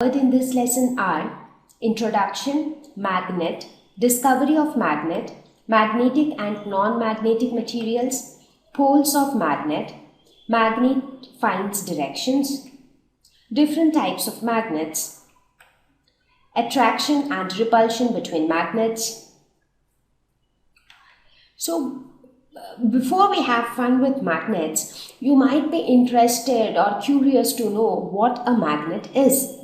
In this lesson are introduction, magnet, discovery of magnet, magnetic and non-magnetic materials, poles of magnet, magnet finds directions, different types of magnets, attraction and repulsion between magnets. So, before we have fun with magnets, you might be interested or curious to know what a magnet is.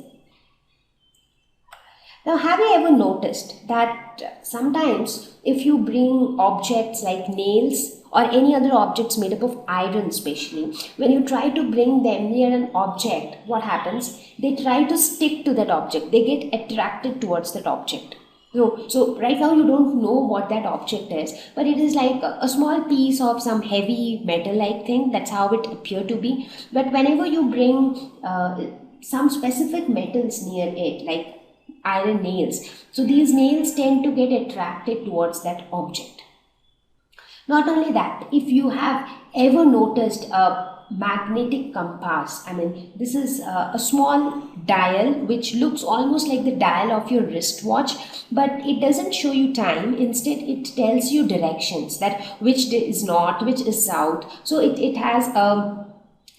Now, have you ever noticed that sometimes if you bring objects like nails or any other objects made up of iron especially, when you try to bring them near an object, what happens? They try to stick to that object. They get attracted towards that object. So right now you don't know what that object is, but it is like a small piece of some heavy metal-like thing. That's how it appear to be. But whenever you bring some specific metals near it, like iron nails, so these nails tend to get attracted towards that object. Not only that, if you have ever noticed a magnetic compass, this is a small dial which looks almost like the dial of your wristwatch, but it doesn't show you time. Instead, it tells you directions, that which is north, which is south. So it has a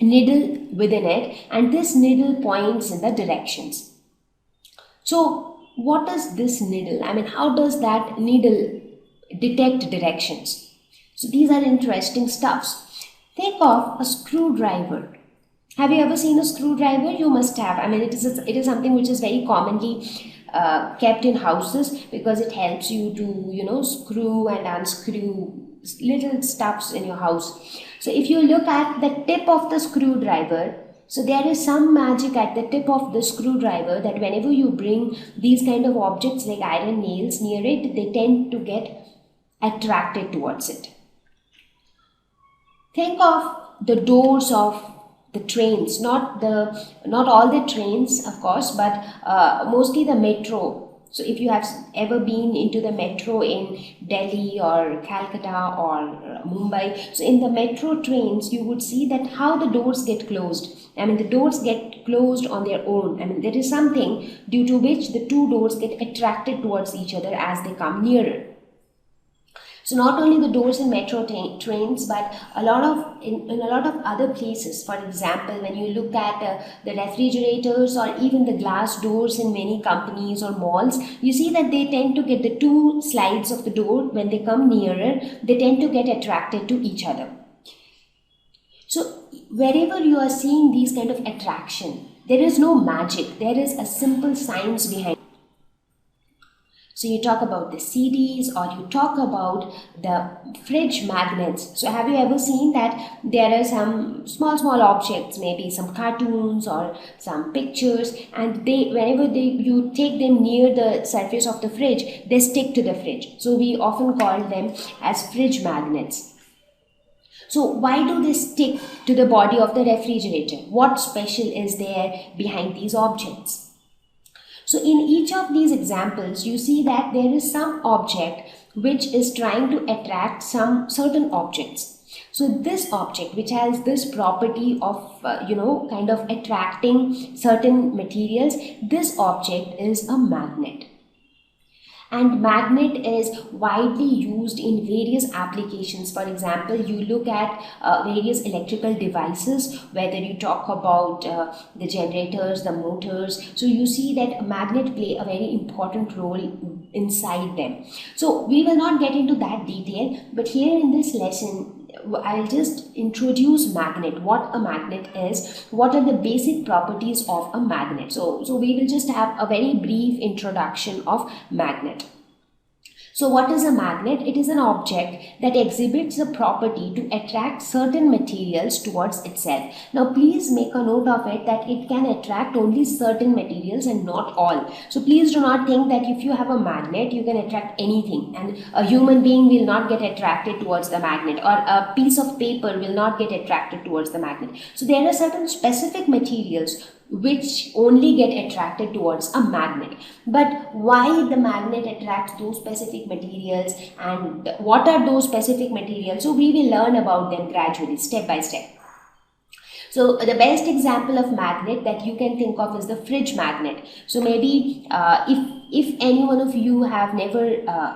needle within it, and this needle points in the directions. So what is this needle? How does that needle detect directions? So these are interesting stuffs. Think of a screwdriver. Have you ever seen a screwdriver? You must have. It is something which is very commonly kept in houses because it helps you to screw and unscrew little stuffs in your house. So if you look at the tip of the screwdriver, so there is some magic at the tip of the screwdriver that whenever you bring these kind of objects like iron nails near it, they tend to get attracted towards it. Think of the doors of the trains, not all the trains, of course, but mostly the metro. So if you have ever been into the metro in Delhi or Calcutta or Mumbai, so in the metro trains, you would see that how the doors get closed. The doors get closed on their own. There is something due to which the two doors get attracted towards each other as they come nearer. So not only the doors in metro trains, but in a lot of other places. For example, when you look at the refrigerators or even the glass doors in many companies or malls, you see that they tend to get the two sides of the door, when they come nearer, they tend to get attracted to each other. So wherever you are seeing these kind of attraction, there is no magic. There is a simple science behind it. So you talk about the CDs or you talk about the fridge magnets. So have you ever seen that there are some small objects, maybe some cartoons or some pictures, and whenever you take them near the surface of the fridge, they stick to the fridge. So we often call them as fridge magnets. So why do they stick to the body of the refrigerator? What special is there behind these objects? So in each of these examples, you see that there is some object which is trying to attract some certain objects. So this object which has this property of, kind of attracting certain materials, this object is a magnet. And magnet is widely used in various applications. For example, you look at various electrical devices, whether you talk about the generators, the motors. So you see that magnet play a very important role inside them. So we will not get into that detail, but here in this lesson, I'll just introduce magnet, what a magnet is, what are the basic properties of a magnet. So we will just have a very brief introduction of magnet. So what is a magnet? It is an object that exhibits a property to attract certain materials towards itself. Now please make a note of it that it can attract only certain materials and not all. So please do not think that if you have a magnet, you can attract anything, and a human being will not get attracted towards the magnet, or a piece of paper will not get attracted towards the magnet. So there are certain specific materials which only get attracted towards a magnet. But why the magnet attracts those specific materials and what are those specific materials? So we will learn about them gradually, step by step. So the best example of magnet that you can think of is the fridge magnet. So maybe if any one of you have never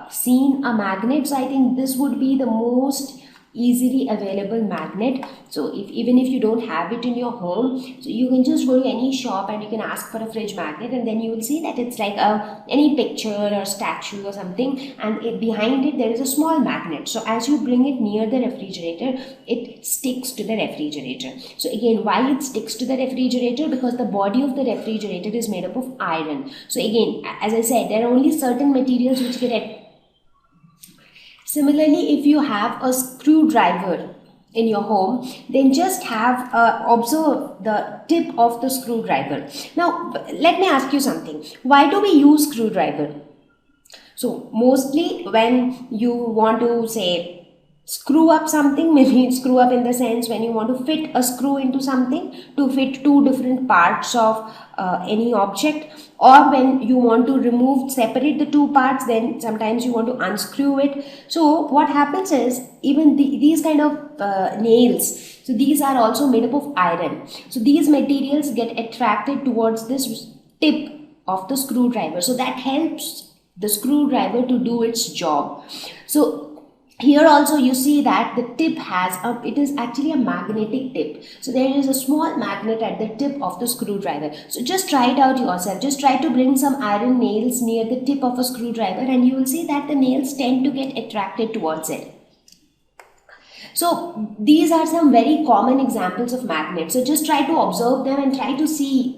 seen a magnet, so I think this would be the most easily available magnet. So even if you don't have it in your home, so you can just go to any shop and you can ask for a fridge magnet, and then you will see that it's like any picture or statue or something, and behind it there is a small magnet. So as you bring it near the refrigerator, it sticks to the refrigerator. So again, why it sticks to the refrigerator? Because the body of the refrigerator is made up of iron. So again, as I said, there are only certain materials which get Similarly, if you have a screwdriver in your home, then just have observe the tip of the screwdriver. Now, let me ask you something. Why do we use screwdriver? So, mostly when you want to say screw up something, maybe screw up in the sense when you want to fit a screw into something to fit two different parts of any object, or when you want to separate the two parts, then sometimes you want to unscrew it. So what happens is, even these kind of nails, so these are also made up of iron. So these materials get attracted towards this tip of the screwdriver, so that helps the screwdriver to do its job. So here also you see that the tip it is actually a magnetic tip. So there is a small magnet at the tip of the screwdriver. So just try it out yourself. Just try to bring some iron nails near the tip of a screwdriver, and you will see that the nails tend to get attracted towards it. So these are some very common examples of magnets. So just try to observe them and try to see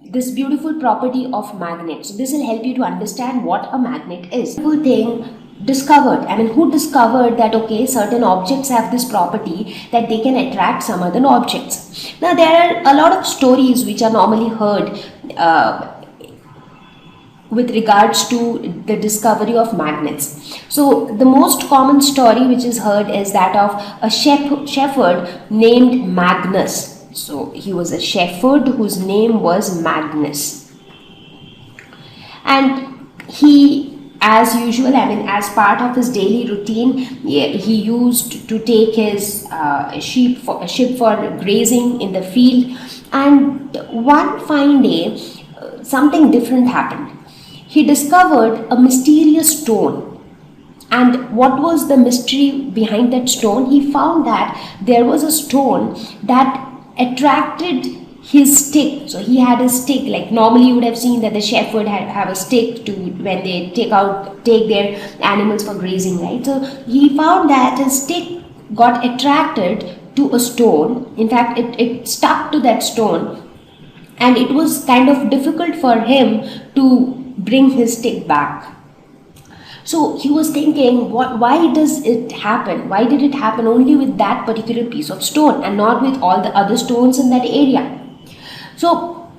this beautiful property of magnet. So this will help you to understand what a magnet is. Who discovered that okay, certain objects have this property that they can attract some other objects. Now there are a lot of stories which are normally heard with regards to the discovery of magnets. So the most common story which is heard is that of a shepherd named Magnus. So he was a shepherd whose name was Magnus, and he, as usual, as part of his daily routine, he used to take his sheep for grazing in the field. And one fine day, something different happened. He discovered a mysterious stone. And what was the mystery behind that stone? He found that there was a stone that attracted his stick. So he had a stick, like normally you would have seen that the shepherd have a stick to when they take their animals for grazing, right? So he found that his stick got attracted to a stone. In fact, it stuck to that stone, and it was kind of difficult for him to bring his stick back. So he was thinking, why does it happen? Why did it happen only with that particular piece of stone and not with all the other stones in that area? So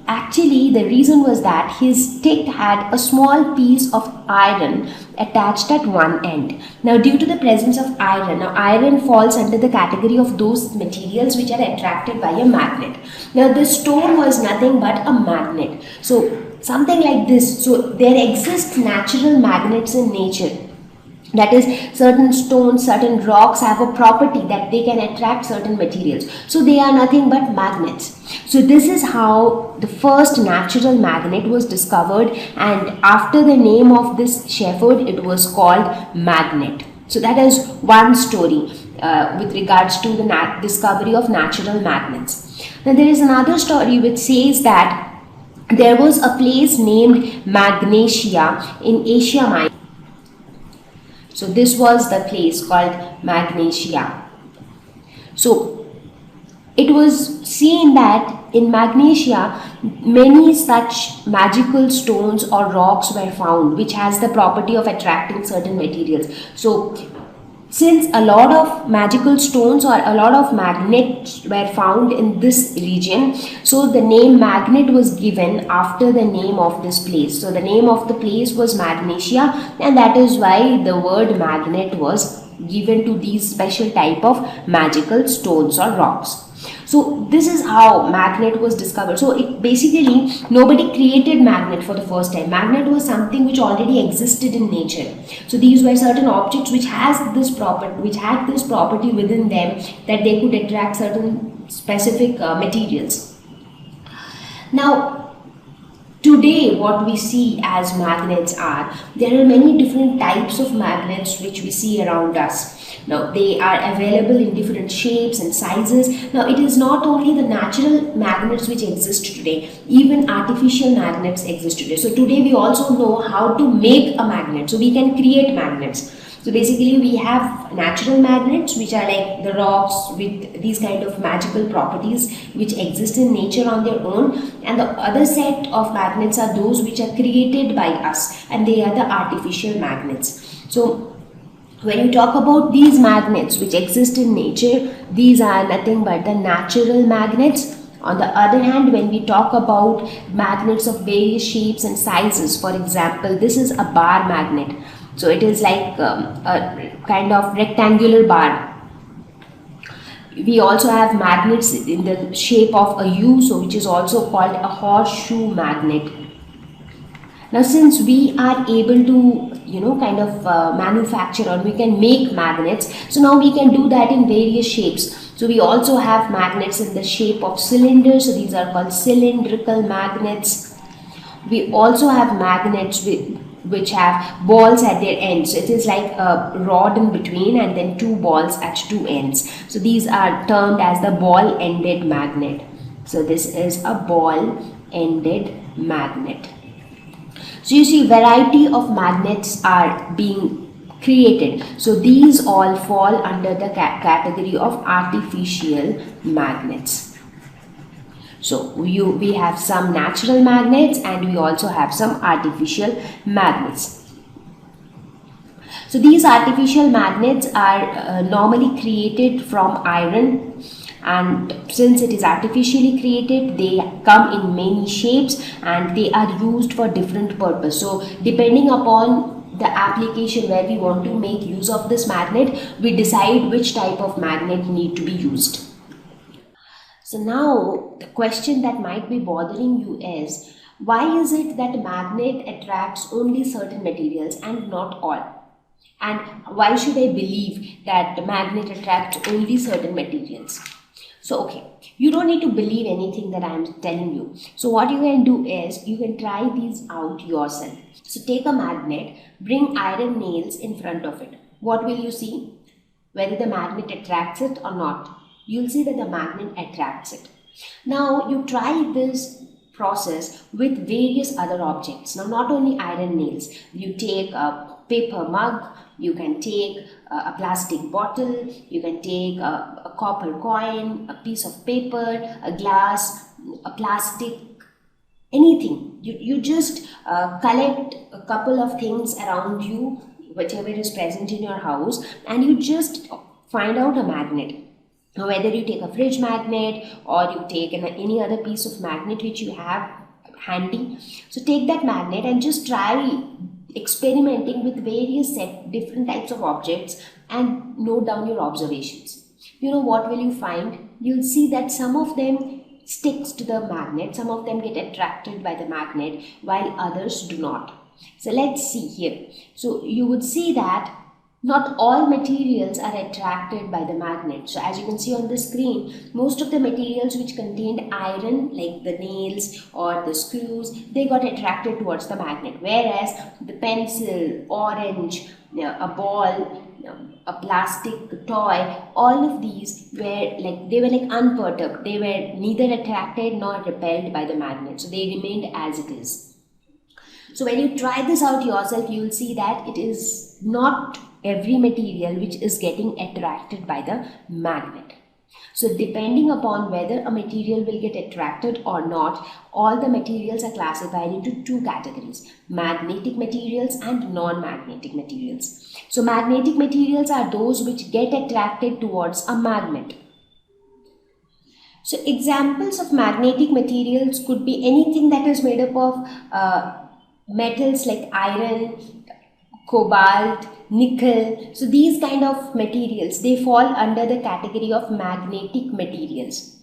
actually the reason was that his stick had a small piece of iron attached at one end. Now due to the presence of iron, now iron falls under the category of those materials which are attracted by a magnet. Now this stone was nothing but a magnet. So something like this. So there exist natural magnets in nature. That is, certain stones, certain rocks have a property that they can attract certain materials. So they are nothing but magnets. So this is how the first natural magnet was discovered, and after the name of this shepherd, it was called magnet. So that is one story with regards to the discovery of natural magnets. Now there is another story which says that there was a place named Magnesia in Asia Minor. So this was the place called Magnesia. So it was seen that in Magnesia many such magical stones or rocks were found which has the property of attracting certain materials. So since a lot of magical stones or a lot of magnets were found in this region, so the name magnet was given after the name of this place. So the name of the place was Magnesia, and that is why the word magnet was given to these special type of magical stones or rocks. So this is how magnet was discovered. So it basically, nobody created magnet for the first time. Magnet was something which already existed in nature. So these were certain objects which had this property within them, that they could attract certain specific materials. Now, today, what we see as magnets are, there are many different types of magnets which we see around us. Now, they are available in different shapes and sizes. Now, it is not only the natural magnets which exist today, even artificial magnets exist today. So, today we also know how to make a magnet. So, we can create magnets. So basically we have natural magnets which are like the rocks with these kind of magical properties which exist in nature on their own, and the other set of magnets are those which are created by us, and they are the artificial magnets. So when you talk about these magnets which exist in nature, these are nothing but the natural magnets. On the other hand, when we talk about magnets of various shapes and sizes, for example, this is a bar magnet. So it is like a kind of rectangular bar. We also have magnets in the shape of a U, so which is also called a horseshoe magnet. Now, since we are able to, kind of manufacture, or we can make magnets, so now we can do that in various shapes. So we also have magnets in the shape of cylinders, so these are called cylindrical magnets. We also have magnets which have balls at their ends. So it is like a rod in between and then two balls at two ends. So these are termed as the ball-ended magnet. So this is a ball-ended magnet. So you see, variety of magnets are being created. So these all fall under the category of artificial magnets. So we have some natural magnets and we also have some artificial magnets. So these artificial magnets are normally created from iron, and since it is artificially created, they come in many shapes and they are used for different purpose. So depending upon the application where we want to make use of this magnet, we decide which type of magnet need to be used. So now the question that might be bothering you is, why is it that a magnet attracts only certain materials and not all? And why should I believe that the magnet attracts only certain materials? So okay, you don't need to believe anything that I am telling you. So what you can do is, you can try these out yourself. So take a magnet, bring iron nails in front of it. What will you see? Whether the magnet attracts it or not. You'll see that the magnet attracts it. Now you try this process with various other objects. Now not only iron nails, you take a paper mug, you can take a plastic bottle, you can take a copper coin, a piece of paper, a glass, a plastic, anything. You just collect a couple of things around you, whichever is present in your house, and you just find out a magnet. Now, whether you take a fridge magnet or you take any other piece of magnet which you have handy. So take that magnet and just try experimenting with various different types of objects and note down your observations. What will you find? You'll see that some of them sticks to the magnet, some of them get attracted by the magnet while others do not. So let's see here. So you would see that not all materials are attracted by the magnet. So as you can see on the screen, most of the materials which contained iron, like the nails or the screws, they got attracted towards the magnet. Whereas the pencil, orange, a ball, a plastic toy, all of these were like unperturbed. They were neither attracted nor repelled by the magnet. So they remained as it is. So when you try this out yourself, you will see that it is not every material which is getting attracted by the magnet. So depending upon whether a material will get attracted or not, all the materials are classified into two categories: magnetic materials and non-magnetic materials. So magnetic materials are those which get attracted towards a magnet. So examples of magnetic materials could be anything that is made up of metals like iron, cobalt, nickel. So these kind of materials, they fall under the category of magnetic materials.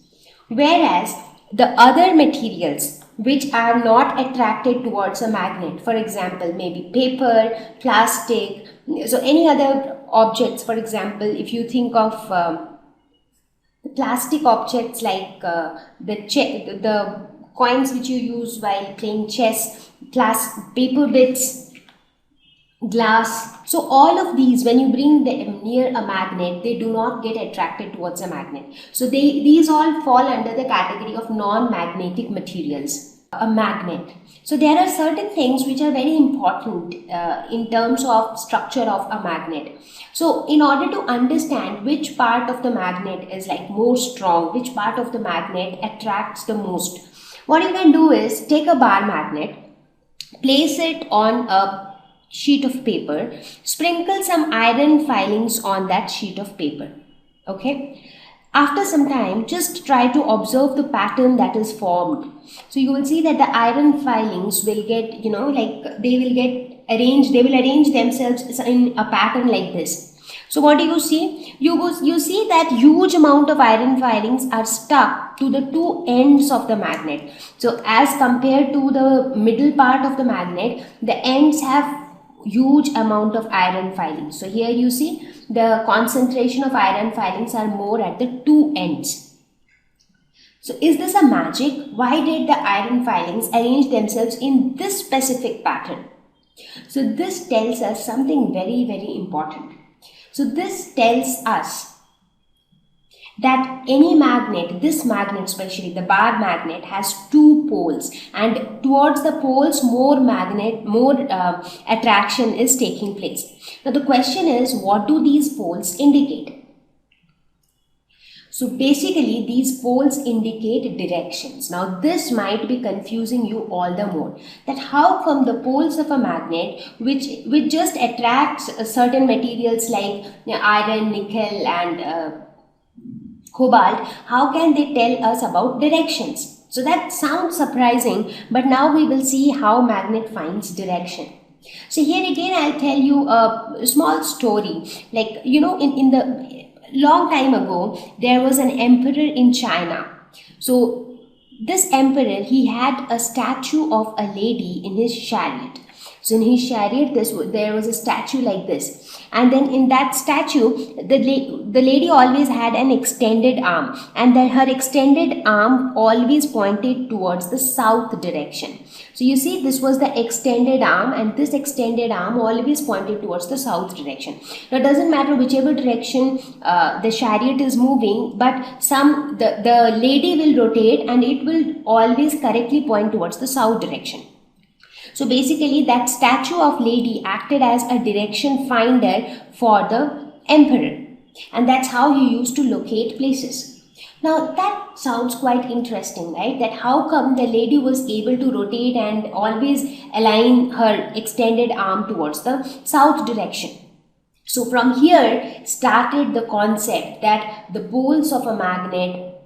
Whereas the other materials which are not attracted towards a magnet, for example, maybe paper, plastic, so any other objects, for example, if you think of plastic objects like the coins which you use while playing chess, paper bits, glass. So all of these, when you bring them near a magnet, they do not get attracted towards a magnet. So these all fall under the category of non-magnetic materials. A magnet. So there are certain things which are very important in terms of structure of a magnet. So in order to understand which part of the magnet is like more strong, which part of the magnet attracts the most, what you can do is take a bar magnet, place it on a sheet of paper, sprinkle some iron filings on that sheet of paper. Okay. After some time, just try to observe the pattern that is formed. So you will see that the iron filings will get, they will get arranged, they will arrange themselves in a pattern like this. So what do you see? You see that huge amount of iron filings are stuck to the two ends of the magnet. So as compared to the middle part of the magnet, the ends have huge amount of iron filings. So here you see the concentration of iron filings are more at the two ends. So is this a magic? Why did the iron filings arrange themselves in this specific pattern? So this tells us something very, very important. So this tells us that any magnet, this magnet especially, the bar magnet, has two poles, and towards the poles more attraction is taking place. Now the question is, what do these poles indicate? So basically these poles indicate directions. Now this might be confusing you all the more, that how come the poles of a magnet which just attracts certain materials like iron, nickel and cobalt, how can they tell us about directions? So that sounds surprising, but now we will see how magnet finds direction. So here again I'll tell you a small story. Like, in the long time ago, there was an emperor in China. So this emperor, he had a statue of a lady in his chariot. So in his chariot, there was a statue like this. And then in that statue, the lady always had an extended arm. And her extended arm always pointed towards the south direction. So you see, this was the extended arm, and this extended arm always pointed towards the south direction. Now it doesn't matter whichever direction the chariot is moving, but the lady will rotate and it will always correctly point towards the south direction. So basically that statue of lady acted as a direction finder for the emperor, and that's how he used to locate places. Now that sounds quite interesting, right? That how come the lady was able to rotate and always align her extended arm towards the south direction. So from here started the concept that the poles of a magnet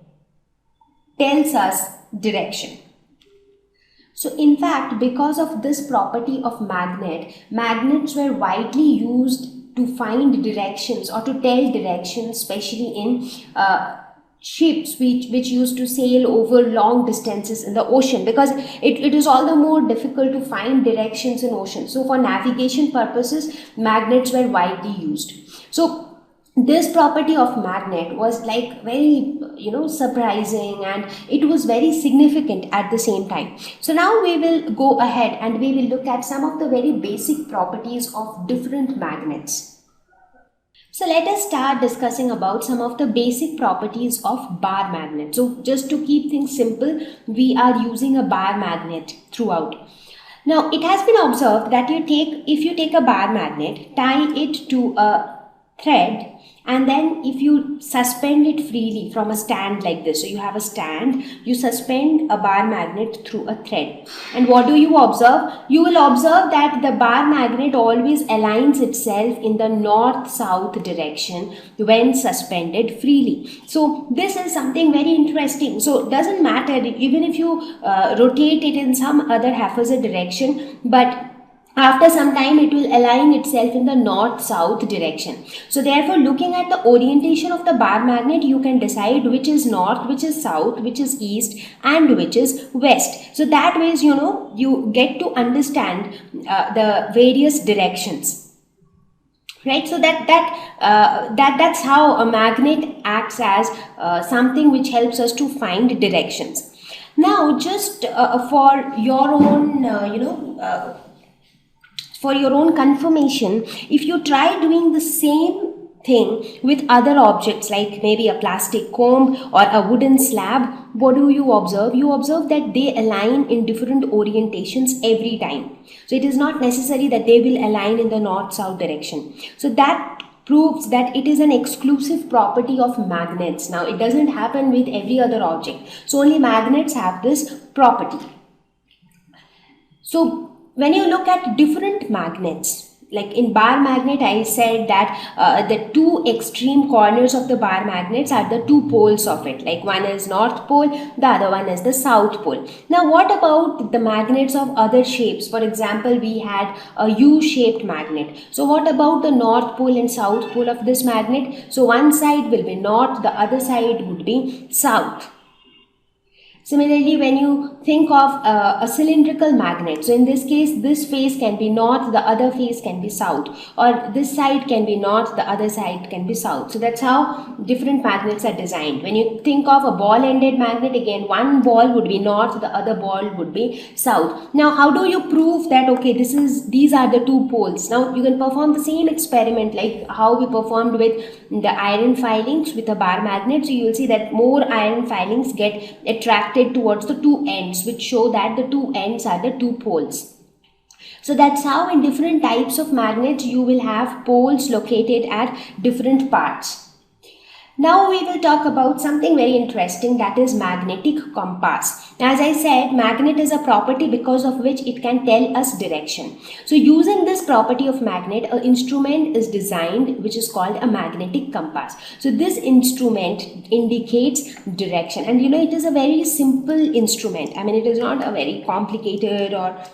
tells us direction. So in fact, because of this property of magnets were widely used to find directions or to tell directions, especially in ships which used to sail over long distances in the ocean, because it is all the more difficult to find directions in ocean. So for navigation purposes, magnets were widely used. So this property of magnet was like very surprising, and it was very significant at the same time. So now we will go ahead and we will look at some of the very basic properties of different magnets. So let us start discussing about some of the basic properties of bar magnet. So just to keep things simple, we are using a bar magnet throughout. Now it has been observed that if you take a bar magnet, tie it to a thread, and then if you suspend it freely from a stand like this, so you have a stand, you suspend a bar magnet through a thread, and what do you observe? You will observe that the bar magnet always aligns itself in the north-south direction when suspended freely. So this is something very interesting. So it doesn't matter even if you rotate it in some other haphazard direction, but after some time it will align itself in the north-south direction. So therefore, looking at the orientation of the bar magnet, you can decide which is north, which is south, which is east, and which is west. So that ways, you get to understand the various directions. right? So that's how a magnet acts as something which helps us to find directions. Now, just for your own for your own confirmation, if you try doing the same thing with other objects like maybe a plastic comb or a wooden slab, what do you observe? You observe that they align in different orientations every time. So it is not necessary that they will align in the north south direction. So that proves that it is an exclusive property of magnets. Now, it doesn't happen with every other object, so only magnets have this property. So when you look at different magnets, like in bar magnet, I said that the two extreme corners of the bar magnets are the two poles of it. Like one is north pole, the other one is the south pole. Now, what about the magnets of other shapes? For example, we had a U-shaped magnet. So what about the north pole and south pole of this magnet? So one side will be north, the other side would be south. Similarly, when you think of a cylindrical magnet, so in this case, this face can be north, the other face can be south, or this side can be north, the other side can be south. So that's how different magnets are designed. When you think of a ball-ended magnet, again, one ball would be north, the other ball would be south. Now, how do you prove that, okay, these are the two poles? Now, you can perform the same experiment like how we performed with the iron filings with a bar magnet. So you will see that more iron filings get attracted towards the two ends, which show that the two ends are the two poles. So that's how in different types of magnets you will have poles located at different parts. Now we will talk about something very interesting, that is magnetic compass. As I said, magnet is a property because of which it can tell us direction. So using this property of magnet, an instrument is designed which is called a magnetic compass. So this instrument indicates direction, and it is a very simple instrument. I mean, it is not a very complicated or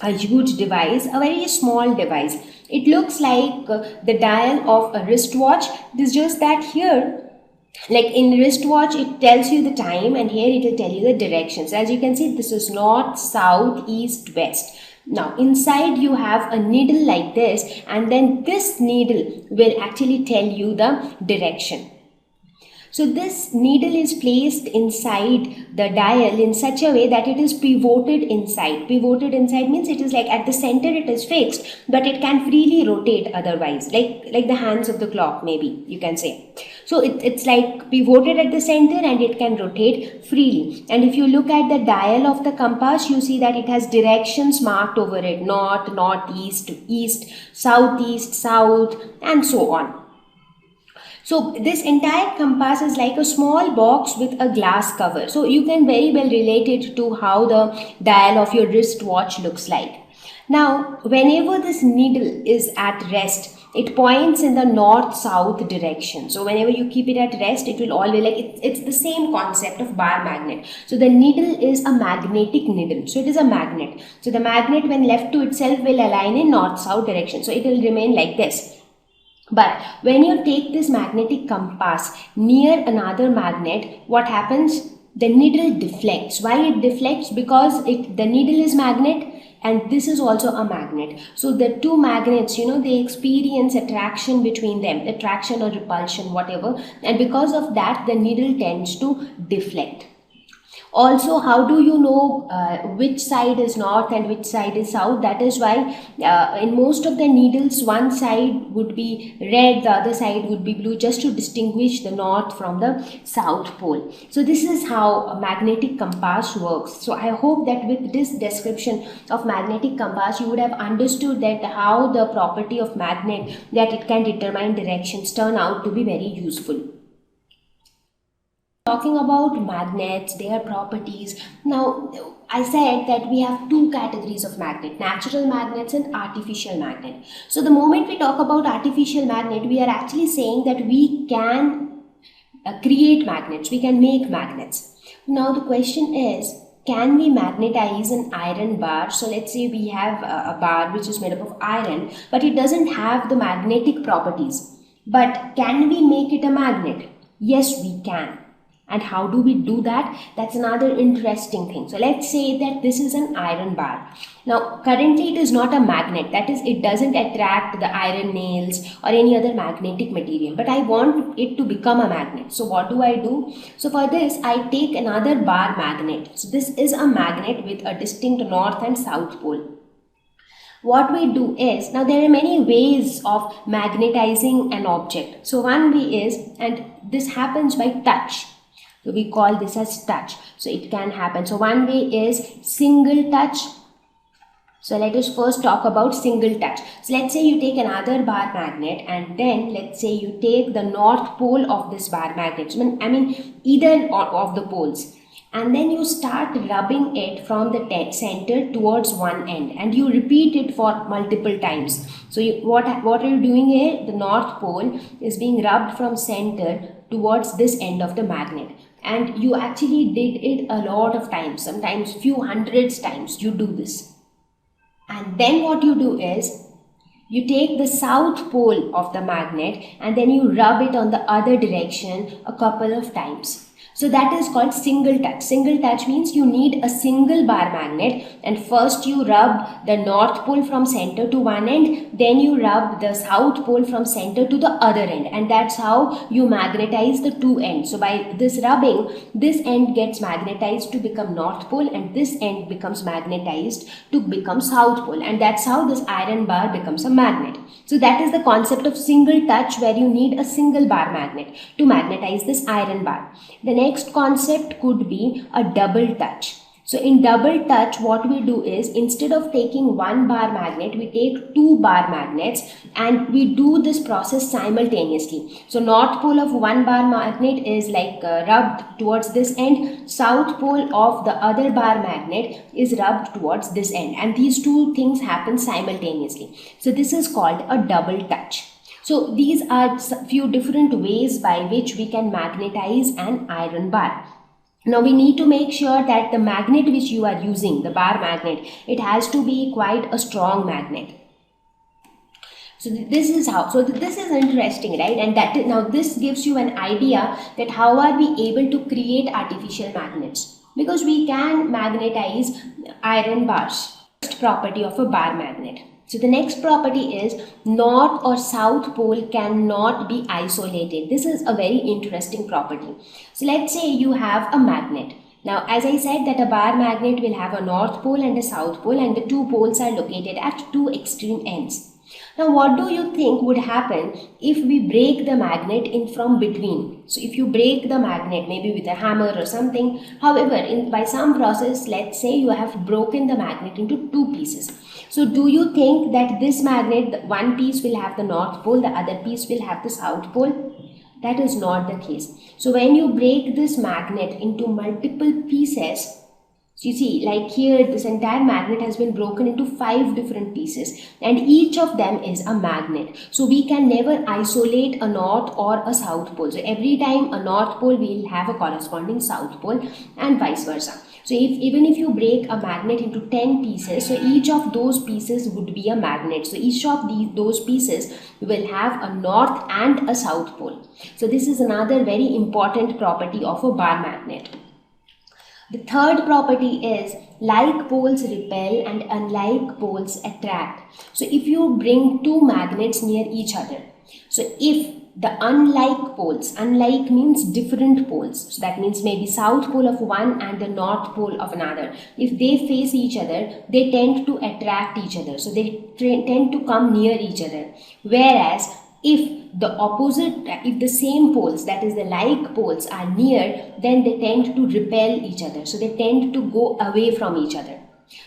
a huge device, a very small device. It looks like the dial of a wristwatch. It is just that here, like in wristwatch, it tells you the time, and here it will tell you the directions. As you can see, this is north, south, east, west. Now inside you have a needle like this, and then this needle will actually tell you the direction. So this needle is placed inside the dial in such a way that it is pivoted inside. Pivoted inside means it is like at the center it is fixed, but it can freely rotate otherwise, like the hands of the clock, maybe you can say. So it's like pivoted at the center and it can rotate freely. And if you look at the dial of the compass, you see that it has directions marked over it: north, northeast, east, southeast, south, and so on. So this entire compass is like a small box with a glass cover. So you can very well relate it to how the dial of your wristwatch looks like. Now, whenever this needle is at rest, it points in the north-south direction. So whenever you keep it at rest, it will always, like, it's the same concept of bar magnet. So the needle is a magnetic needle. So it is a magnet. So the magnet, when left to itself, will align in north-south direction. So it will remain like this. But when you take this magnetic compass near another magnet, what happens? The needle deflects. Why it deflects? Because the needle is magnet and this is also a magnet. So the two magnets, they experience attraction between them, attraction or repulsion, whatever. And because of that, the needle tends to deflect. Also, how do you know which side is north and which side is south? That is why in most of the needles, one side would be red, the other side would be blue, just to distinguish the north from the south pole. So this is how a magnetic compass works. So I hope that with this description of magnetic compass, you would have understood that how the property of magnet, that it can determine directions, turn out to be very useful. Talking about magnets, their properties. Now, I said that we have two categories of magnet: natural magnets and artificial magnet. So the moment we talk about artificial magnet, we are actually saying that we can create magnets, we can make magnets. Now the question is, can we magnetize an iron bar? So let's say we have a bar which is made up of iron, but it doesn't have the magnetic properties. But can we make it a magnet? Yes, we can. And how do we do that? That's another interesting thing. So let's say that this is an iron bar. Now currently it is not a magnet, that is, it doesn't attract the iron nails or any other magnetic material, but I want it to become a magnet. So what do? So for this I take another bar magnet. So this is a magnet with a distinct north and south pole. What we do is, now there are many ways of magnetizing an object. So one way is, and this happens by touch. So we call this as touch. So it can happen. So one way is single touch. So let us first talk about single touch. So let's say you take another bar magnet, and then let's say you take the north pole of this bar magnet. So, I mean either of the poles. And then you start rubbing it from the center towards one end, and you repeat it for multiple times. So what are you doing here? The north pole is being rubbed from center towards this end of the magnet, and you actually did it a lot of times, sometimes few hundreds times you do this. And then what you do is you take the south pole of the magnet and then you rub it on the other direction a couple of times. So that is called single touch. Single touch means you need a single bar magnet, and first you rub the north pole from center to one end, then you rub the south pole from center to the other end, and that's how you magnetize the two ends. So by this rubbing, this end gets magnetized to become north pole and this end becomes magnetized to become south pole, and that's how this iron bar becomes a magnet. So that is the concept of single touch, where you need a single bar magnet to magnetize this iron bar. The next concept could be a double touch. So in double touch, what we do is, instead of taking one bar magnet, we take two bar magnets and we do this process simultaneously. So north pole of one bar magnet is like rubbed towards this end, south pole of the other bar magnet is rubbed towards this end, and these two things happen simultaneously. So this is called a double touch. So these are few different ways by which we can magnetize an iron bar. Now we need to make sure that the magnet which you are using, the bar magnet, it has to be quite a strong magnet. So this is how, so this is interesting, right? And that is, now this gives you an idea that how are we able to create artificial magnets, because we can magnetize iron bars. First property of a bar magnet. So the next property is north or south pole cannot be isolated. This is a very interesting property. So let's say you have a magnet. Now as I said that a bar magnet will have a north pole and a south pole, and the two poles are located at two extreme ends. Now what do you think would happen if we break the magnet in from between? So if you break the magnet maybe with a hammer or something, however by some process, let's say you have broken the magnet into two pieces. So do you think that this magnet, one piece will have the north pole, the other piece will have the south pole? That is not the case. So when you break this magnet into multiple pieces, so you see, like here, this entire magnet has been broken into 5 different pieces, and each of them is a magnet. So we can never isolate a north or a south pole. So every time a north pole, we will have a corresponding south pole, and vice versa. So even if you break a magnet into 10 pieces, so each of those pieces would be a magnet. So each of those pieces will have a north and a south pole. So this is another very important property of a bar magnet. The third property is like poles repel and unlike poles attract. So if you bring two magnets near each other, so if the unlike poles, unlike means different poles, so that means maybe south pole of one and the north pole of another, if they face each other, they tend to attract each other, so they tend to come near each other. Whereas if the opposite, if the same poles, that is the like poles, are near, then they tend to repel each other, so they tend to go away from each other.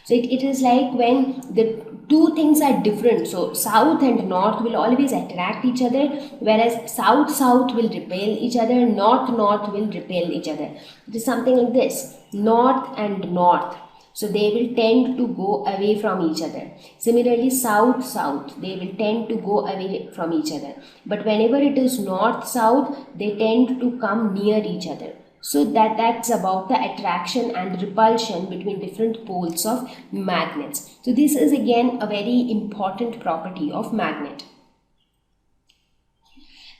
So it is like when the two things are different, so south and north will always attract each other, whereas south will repel each other, north will repel each other. It is something like this, north and north, so they will tend to go away from each other. Similarly, south, they will tend to go away from each other. But whenever it is north-south, they tend to come near each other. So that's about the attraction and repulsion between different poles of magnets. So this is again a very important property of magnet.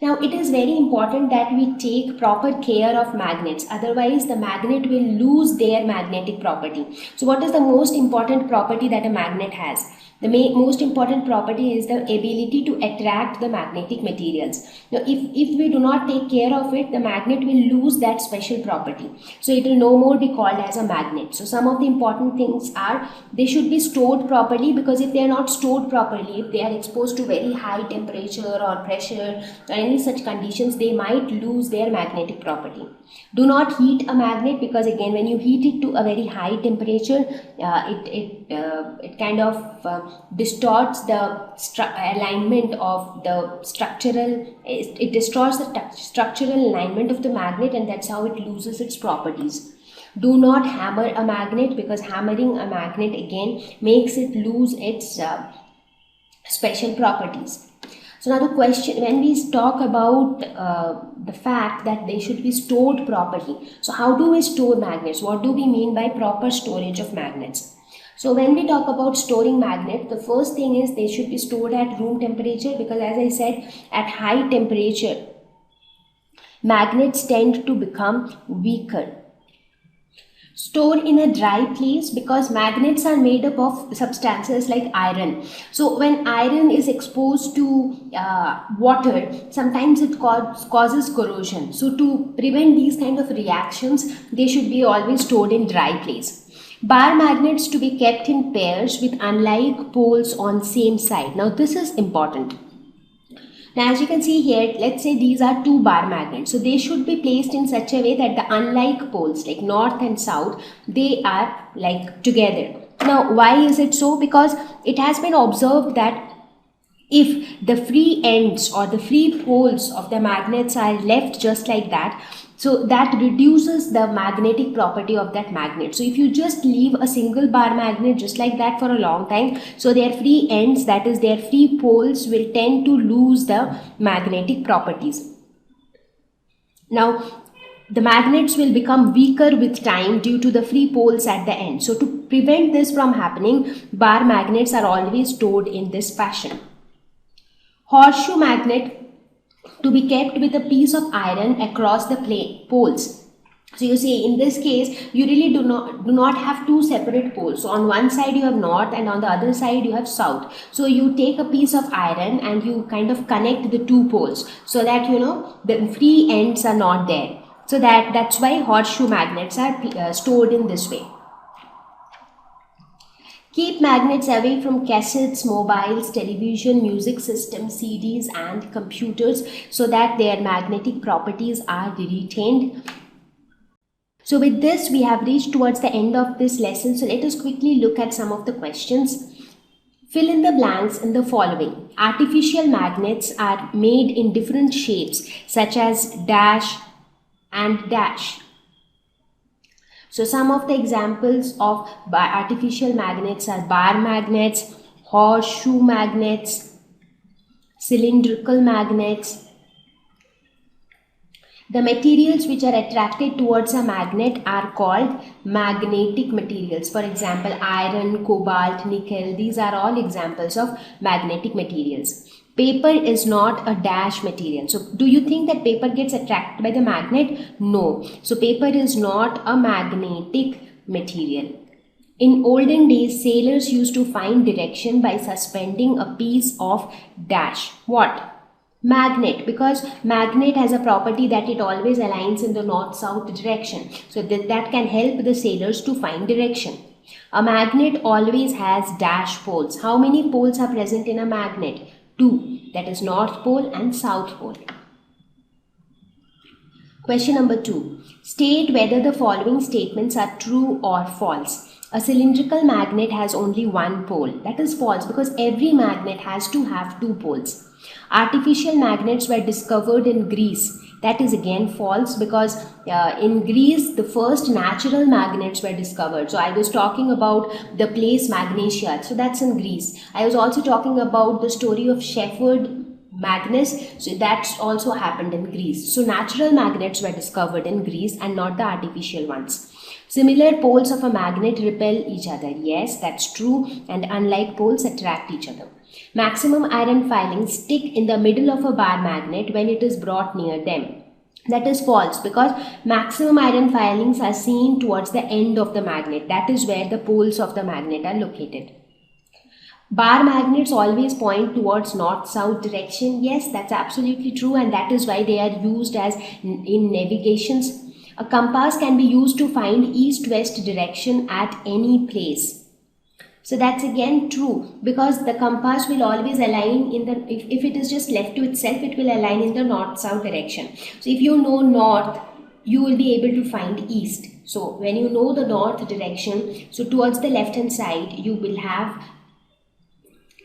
Now, it is very important that we take proper care of magnets, otherwise the magnet will lose their magnetic property. So what is the most important property that a magnet has? The most important property is the ability to attract the magnetic materials. Now, if we do not take care of it, the magnet will lose that special property. So it will no more be called as a magnet. So some of the important things are, they should be stored properly, because if they are not stored properly, if they are exposed to very high temperature or pressure or any such conditions, they might lose their magnetic property. Do not heat a magnet, because again, when you heat it to a very high temperature, it kind of distorts the alignment of the structural, it destroys the structural alignment of the magnet, and that's how it loses its properties. Do not hammer a magnet, because hammering a magnet again makes it lose its special properties. So now the question, when we talk about the fact that they should be stored properly, so how do we store magnets? What do we mean by proper storage of magnets? So when we talk about storing magnets, the first thing is they should be stored at room temperature, because as I said, at high temperature, magnets tend to become weaker. Store in a dry place, because magnets are made up of substances like iron. So when iron is exposed to water, sometimes it causes corrosion. So to prevent these kind of reactions, they should be always stored in dry place. Bar magnets to be kept in pairs with unlike poles on same side. Now this is important. Now as you can see here, let's say these are two bar magnets. So they should be placed in such a way that the unlike poles like north and south, they are like together. Now why is it so? Because it has been observed that if the free ends or the free poles of the magnets are left just like that, so that reduces the magnetic property of that magnet. So if you just leave a single bar magnet just like that for a long time, so their free ends, that is their free poles, will tend to lose the magnetic properties. Now the magnets will become weaker with time due to the free poles at the end. So to prevent this from happening, bar magnets are always stored in this fashion. Horseshoe magnet to be kept with a piece of iron across the poles. So you see, in this case, you really do not have two separate poles. So on one side you have north and on the other side you have south. So you take a piece of iron and you kind of connect the two poles, so that the free ends are not there. So that's why horseshoe magnets are stored in this way. Keep magnets away from cassettes, mobiles, television, music systems, CDs and computers, so that their magnetic properties are retained. So with this, we have reached towards the end of this lesson. So let us quickly look at some of the questions. Fill in the blanks in the following. Artificial magnets are made in different shapes, such as dash and dash. So some of the examples of artificial magnets are bar magnets, horseshoe magnets, cylindrical magnets. The materials which are attracted towards a magnet are called magnetic materials. For example, iron, cobalt, nickel, these are all examples of magnetic materials. Paper is not a dash material. So do you think that paper gets attracted by the magnet? No. So paper is not a magnetic material. In olden days, sailors used to find direction by suspending a piece of dash. What? Magnet, because magnet has a property that it always aligns in the north-south direction. So that can help the sailors to find direction. A magnet always has dash poles. How many poles are present in a magnet? 2, that is North Pole and South Pole. Question number 2. State whether the following statements are true or false. A cylindrical magnet has only one pole. That is false, because every magnet has to have 2 poles. Artificial magnets were discovered in Greece. That is again false, because in Greece the first natural magnets were discovered. So I was talking about the place Magnesia, so that's in Greece. I was also talking about the story of Shepherd Magnus, so that's also happened in Greece. So natural magnets were discovered in Greece and not the artificial ones. Similar poles of a magnet repel each other. Yes, that's true, and unlike poles attract each other. Maximum iron filings stick in the middle of a bar magnet when it is brought near them. That is false, because maximum iron filings are seen towards the end of the magnet. That is where the poles of the magnet are located. Bar magnets always point towards north-south direction. Yes, that's absolutely true, and that is why they are used as in navigations. A compass can be used to find east-west direction at any place. So that's again true, because the compass will always align in the, if it is just left to itself, it will align in the north-south direction. So if you know north, you will be able to find east. So when you know the north direction, so towards the left hand side you will have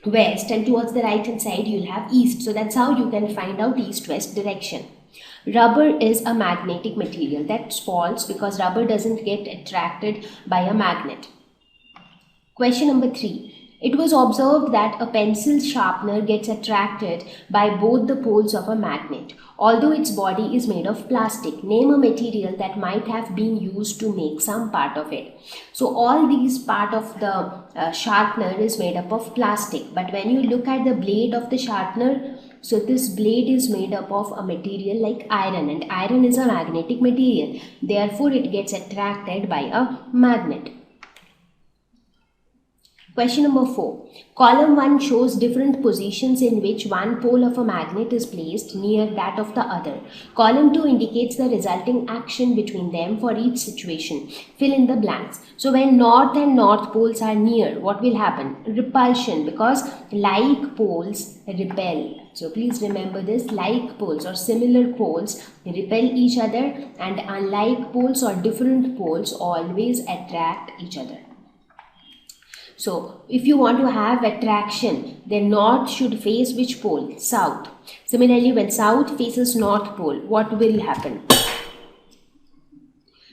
west, and towards the right hand side you will have east. So that's how you can find out east-west direction. Rubber is a magnetic material. That's false, because rubber doesn't get attracted by a magnet. Question number 3. It was observed that a pencil sharpener gets attracted by both the poles of a magnet, although its body is made of plastic. Name a material that might have been used to make some part of it. So all these part of the sharpener is made up of plastic, but when you look at the blade of the sharpener, so this blade is made up of a material like iron, and iron is a magnetic material. Therefore, it gets attracted by a magnet. Question number 4. Column 1 shows different positions in which one pole of a magnet is placed near that of the other. Column 2 indicates the resulting action between them for each situation. Fill in the blanks. So when north and north poles are near, what will happen? Repulsion, because like poles repel. So please remember this, like poles or similar poles repel each other, and unlike poles or different poles always attract each other. So if you want to have attraction, then north should face which pole? South. Similarly, when south faces north pole, what will happen?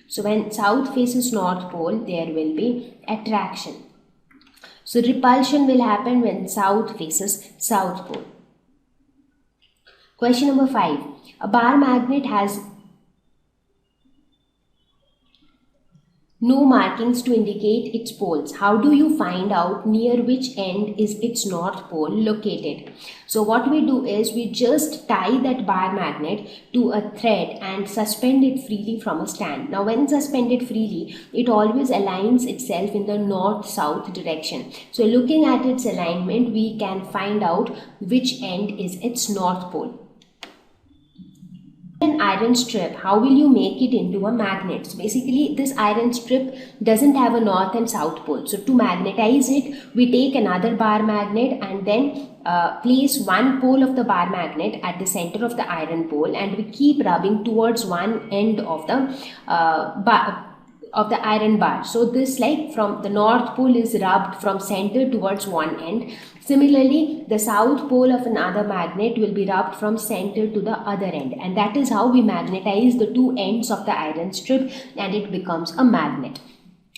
So when south faces north pole, there will be attraction. So repulsion will happen when south faces south pole. Question number 5. A bar magnet has no markings to indicate its poles. How do you find out near which end is its north pole located? So what we do is we just tie that bar magnet to a thread and suspend it freely from a stand. Now when suspended freely, it always aligns itself in the north-south direction. So looking at its alignment, we can find out which end is its north pole. An iron strip, how will you make it into a magnet? So basically this iron strip doesn't have a north and south pole. So to magnetize it, we take another bar magnet and then place one pole of the bar magnet at the center of the iron pole, and we keep rubbing towards one end of the iron bar. So this, like from the north pole is rubbed from center towards one end. Similarly, the south pole of another magnet will be rubbed from center to the other end, and that is how we magnetize the two ends of the iron strip and it becomes a magnet.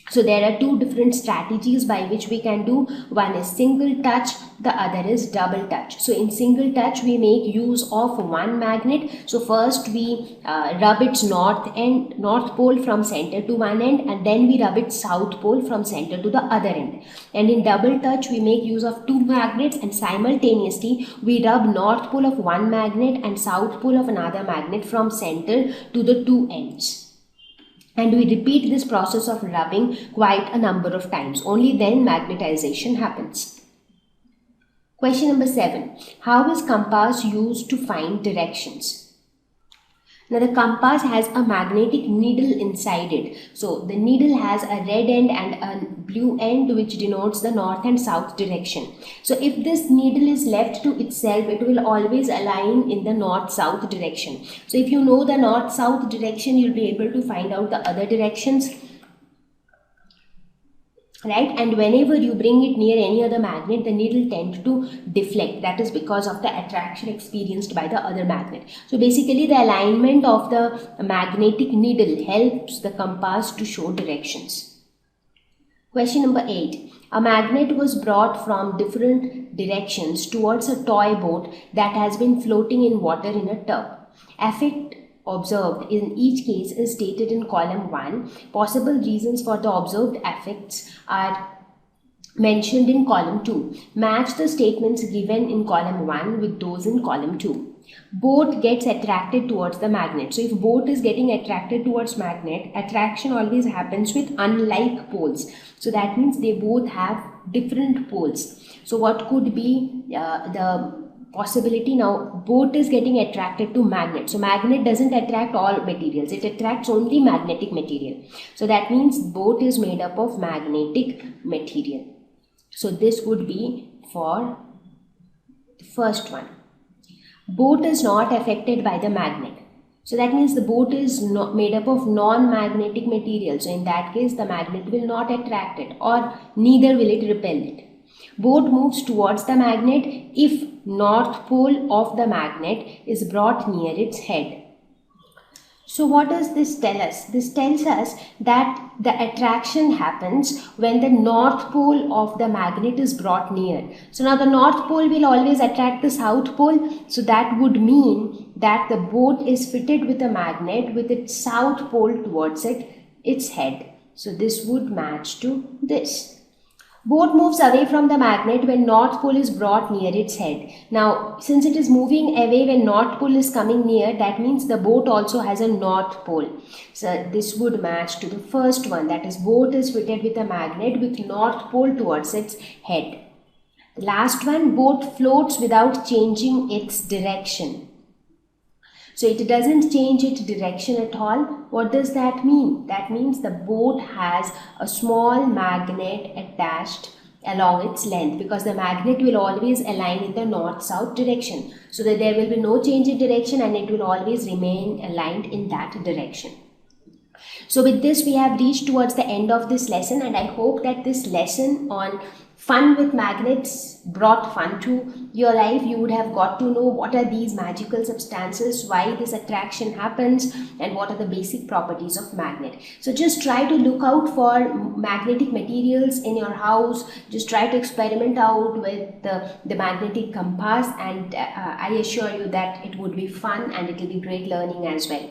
So there are two different strategies by which we can do. One is single touch, the other is double touch. So in single touch we make use of one magnet. So first we rub its north pole from center to one end, and then we rub its south pole from center to the other end. And in double touch we make use of two magnets, and simultaneously we rub north pole of one magnet and south pole of another magnet from center to the two ends. And we repeat this process of rubbing quite a number of times. Only then magnetization happens. Question number 7. How is compass used to find directions? Now the compass has a magnetic needle inside it. So the needle has a red end and a blue end, which denotes the north and south direction. So if this needle is left to itself, it will always align in the north-south direction. So if you know the north-south direction, you'll be able to find out the other directions, right? And whenever you bring it near any other magnet, the needle tends to deflect. That is because of the attraction experienced by the other magnet. So basically the alignment of the magnetic needle helps the compass to show directions. Question number 8. A magnet was brought from different directions towards a toy boat that has been floating in water in a tub. Effect observed in each case is stated in column 1. Possible reasons for the observed effects are mentioned in column 2. Match the statements given in column 1 with those in column 2. Boat gets attracted towards the magnet. So if boat is getting attracted towards magnet, attraction always happens with unlike poles. So that means they both have different poles. So what could be the possibility? Now boat is getting attracted to magnet, so magnet doesn't attract all materials, it attracts only magnetic material. So that means boat is made up of magnetic material. So this would be for the first one. Boat is not affected by the magnet. So that means the boat is not made up of non-magnetic material. So in that case, the magnet will not attract it, or neither will it repel it. Boat moves towards the magnet if north pole of the magnet is brought near its head. So what does this tell us? This tells us that the attraction happens when the north pole of the magnet is brought near. So now the north pole will always attract the south pole. So that would mean that the boat is fitted with a magnet with its south pole towards its head. So this would match to this. Boat moves away from the magnet when north pole is brought near its head. Now, since it is moving away when north pole is coming near, that means the boat also has a north pole. So this would match to the first one, that is boat is fitted with a magnet with north pole towards its head. The last one, boat floats without changing its direction. So it doesn't change its direction at all. What does that mean? That means the boat has a small magnet attached along its length, because the magnet will always align in the north-south direction. So that there will be no change in direction and it will always remain aligned in that direction. So with this we have reached towards the end of this lesson, and I hope that this lesson on fun with magnets brought fun to your life. You would have got to know what are these magical substances, why this attraction happens, and what are the basic properties of magnet. So just try to look out for magnetic materials in your house. Just try to experiment out with the magnetic compass, and I assure you that it would be fun and it will be great learning as well.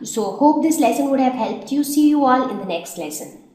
So hope this lesson would have helped you. See you all in the next lesson.